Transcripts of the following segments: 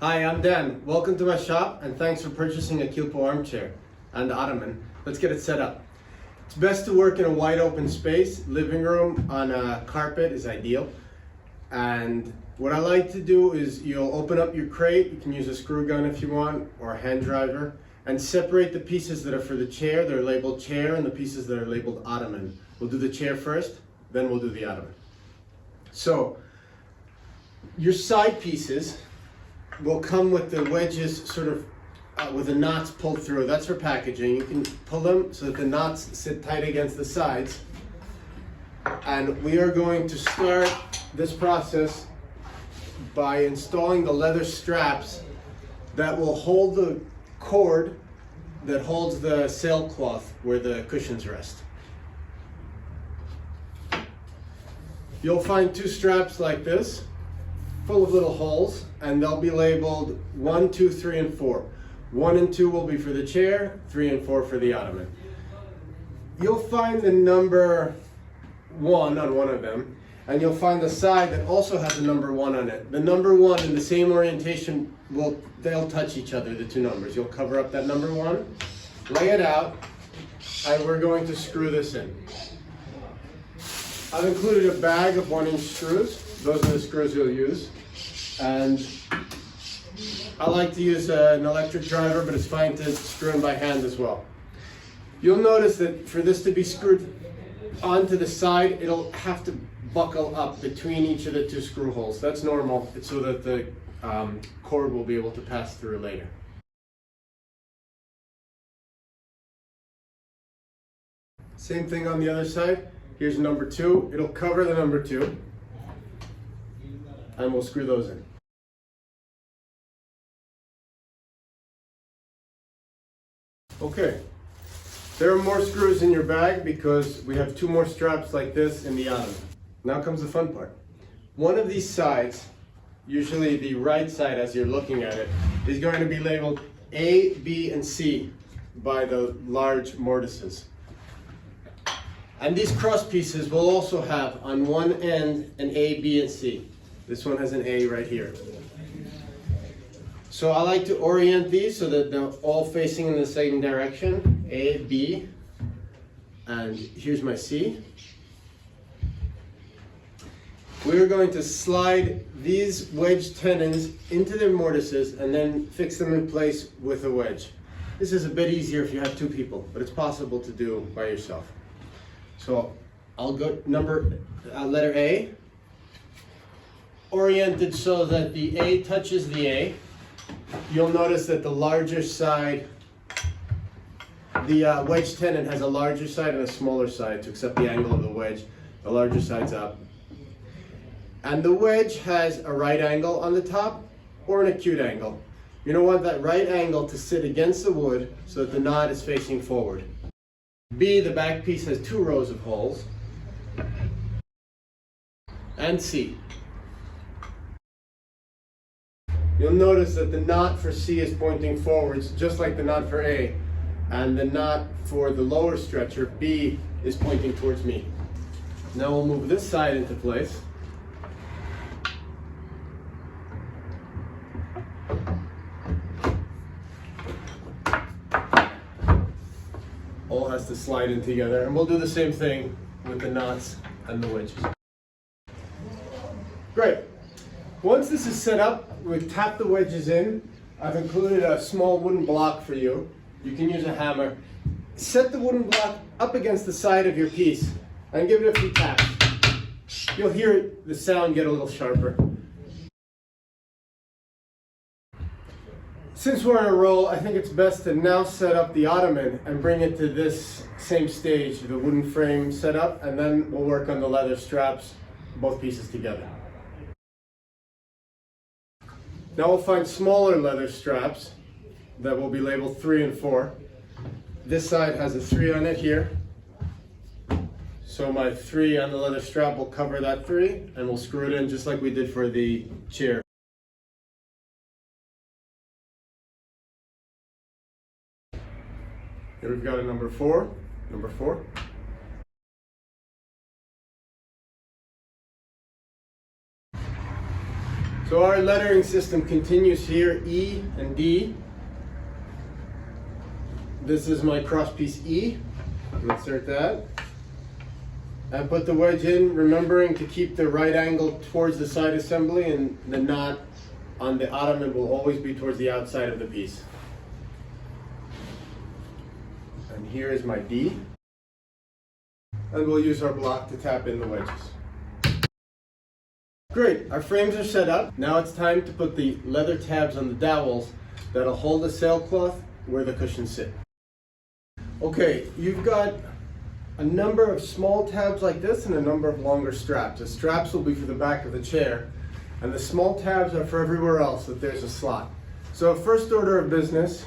Hi, I'm Dan. Welcome to my shop and thanks for purchasing a Quilpo Armchair and Ottoman. Let's get it set up. It's best to work in a wide open space. Living room on a carpet is ideal. And what I like to do is you'll open up your crate. You can use a screw gun if you want or a hand driver, and separate the pieces that are for the chair. They're labeled chair, and the pieces that are labeled Ottoman. We'll do the chair first, then we'll do the Ottoman. So your side pieces will come with the wedges sort of with the knots pulled through. That's for packaging. You can pull them so that the knots sit tight against the sides. And we are going to start this process by installing the leather straps that will hold the cord that holds the sailcloth where the cushions rest. You'll find two straps like this, full of little holes, and they'll be labeled 1, 2, 3, and 4. 1 and 2 will be for the chair, 3 and 4 for the Ottoman. You'll find the number 1 on one of them, and you'll find the side that also has a number 1 on it. The number 1 in the same orientation, they'll touch each other, the two numbers. You'll cover up that number 1, lay it out, and we're going to screw this in. I've included a bag of 1-inch screws. Those are the screws you'll use. And I like to use an electric driver, but it's fine to screw in by hand as well. You'll notice that for this to be screwed onto the side, it'll have to buckle up between each of the two screw holes. That's normal. It's so that the cord will be able to pass through later. Same thing on the other side. Here's number 2. It'll cover the number 2. And we'll screw those in. Okay, there are more screws in your bag because we have 2 more straps like this in the Ottoman. Now comes the fun part. One of these sides, usually the right side as you're looking at it, is going to be labeled A, B, and C by the large mortises. And these cross pieces will also have on one end an A, B, and C. This one has an A right here. So I like to orient these so that they're all facing in the same direction. A, B, and here's my C. We're going to slide these wedge tenons into their mortises and then fix them in place with a wedge. This is a bit easier if you have 2 people, but it's possible to do by yourself. So I'll go letter A, oriented so that the A touches the A. You'll notice that the larger side, the wedge tenon has a larger side and a smaller side to accept the angle of the wedge. The larger side's up. And the wedge has a right angle on the top or an acute angle. You don't want that right angle to sit against the wood so that the knot is facing forward. B, the back piece has 2 rows of holes. And C. You'll notice that the knot for C is pointing forwards, just like the knot for A. And the knot for the lower stretcher, B, is pointing towards me. Now we'll move this side into place. All has to slide in together, and we'll do the same thing with the knots and the wedges. Great. Once this is set up, we tap the wedges in. I've included a small wooden block for you. You can use a hammer. Set the wooden block up against the side of your piece and give it a few taps. You'll hear the sound get a little sharper. Since we're on a roll, I think it's best to now set up the Ottoman and bring it to this same stage, the wooden frame set up, and then we'll work on the leather straps, both pieces together. Now we'll find smaller leather straps that will be labeled 3 and 4. This side has a 3 on it here. So my 3 on the leather strap will cover that 3, and we'll screw it in just like we did for the chair. Here we've got a number 4. So our lettering system continues here, E and D. This is my cross piece E. Insert that. And put the wedge in, remembering to keep the right angle towards the side assembly, and the knot on the ottoman will always be towards the outside of the piece. And here is my D. And we'll use our block to tap in the wedges. Great, our frames are set up. Now it's time to put the leather tabs on the dowels that'll hold the sailcloth where the cushions sit. Okay, you've got a number of small tabs like this and a number of longer straps. The straps will be for the back of the chair, and the small tabs are for everywhere else that there's a slot. So first order of business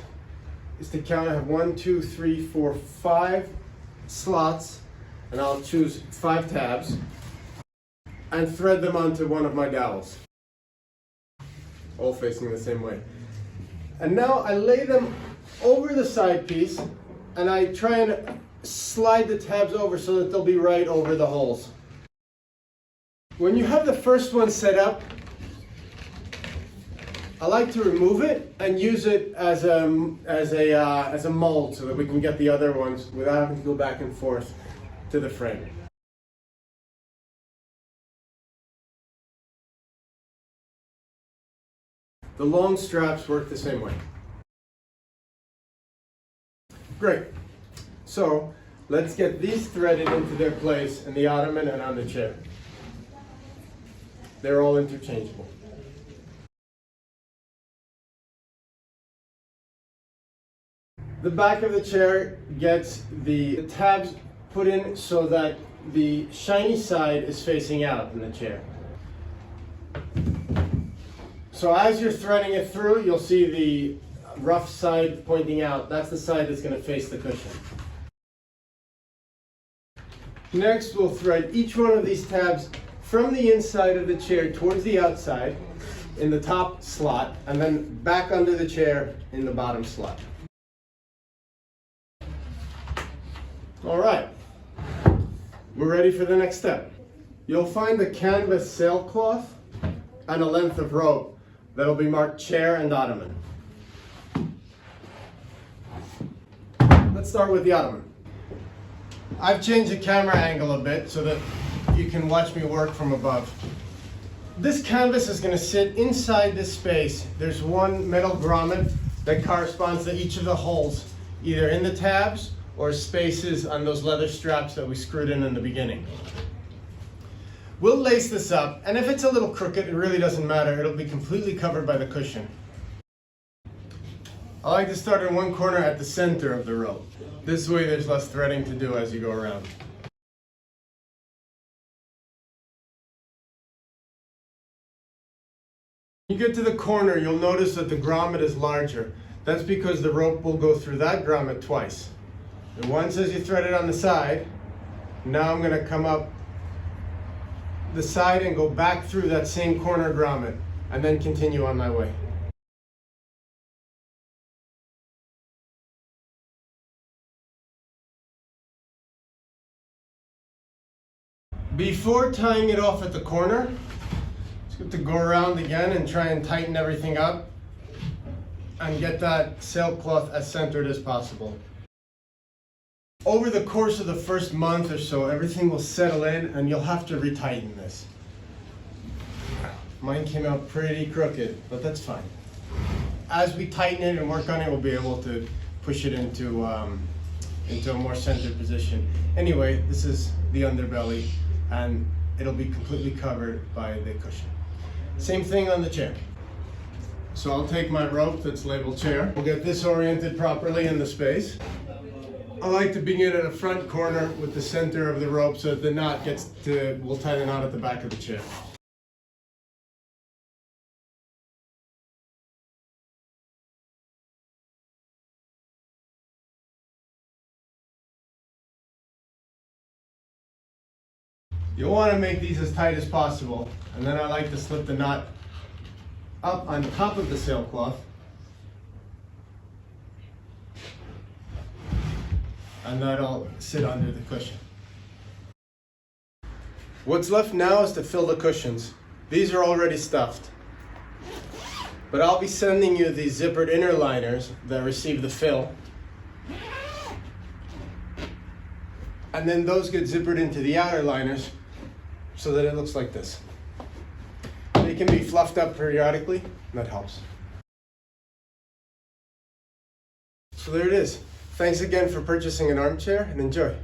is to count. I have 1, 2, 3, 4, 5 slots, and I'll choose 5 tabs and thread them onto one of my dowels, all facing the same way. And now I lay them over the side piece, and I try and slide the tabs over so that they'll be right over the holes. When you have the first one set up, I like to remove it and use it as a mold so that we can get the other ones without having to go back and forth to the frame. The long straps work the same way. Great. So let's get these threaded into their place in the ottoman and on the chair. They're all interchangeable. The back of the chair gets the tabs put in so that the shiny side is facing out in the chair. So as you're threading it through, you'll see the rough side pointing out. That's the side that's going to face the cushion. Next, we'll thread each one of these tabs from the inside of the chair towards the outside in the top slot, and then back under the chair in the bottom slot. All right, we're ready for the next step. You'll find a canvas sailcloth and a length of rope that'll be marked chair and ottoman. Let's start with the ottoman. I've changed the camera angle a bit so that you can watch me work from above. This canvas is going to sit inside this space. There's one metal grommet that corresponds to each of the holes, either in the tabs or spaces on those leather straps that we screwed in the beginning. We'll lace this up, and if it's a little crooked, it really doesn't matter. It'll be completely covered by the cushion. I like to start in one corner at the center of the rope. This way there's less threading to do as you go around. When you get to the corner, you'll notice that the grommet is larger. That's because the rope will go through that grommet twice. And once as you thread it on the side, now I'm going to come up the side and go back through that same corner grommet, and then continue on my way. Before tying it off at the corner, it's good to go around again and try and tighten everything up and get that sailcloth as centered as possible. Over the course of the first month or so, everything will settle in and you'll have to retighten this. Mine came out pretty crooked, but that's fine. As we tighten it and work on it, we'll be able to push it into a more centered position. Anyway, this is the underbelly, and it'll be completely covered by the cushion. Same thing on the chair. So I'll take my rope that's labeled chair. We'll get this oriented properly in the space. I like to begin at a front corner with the center of the rope so that the knot we'll tie the knot at the back of the chair. You'll want to make these as tight as possible, and then I like to slip the knot up on top of the sailcloth, and that'll sit under the cushion. What's left now is to fill the cushions. These are already stuffed. But I'll be sending you these zippered inner liners that receive the fill. And then those get zippered into the outer liners so that it looks like this. They can be fluffed up periodically, and that helps. So there it is. Thanks again for purchasing an armchair, and enjoy.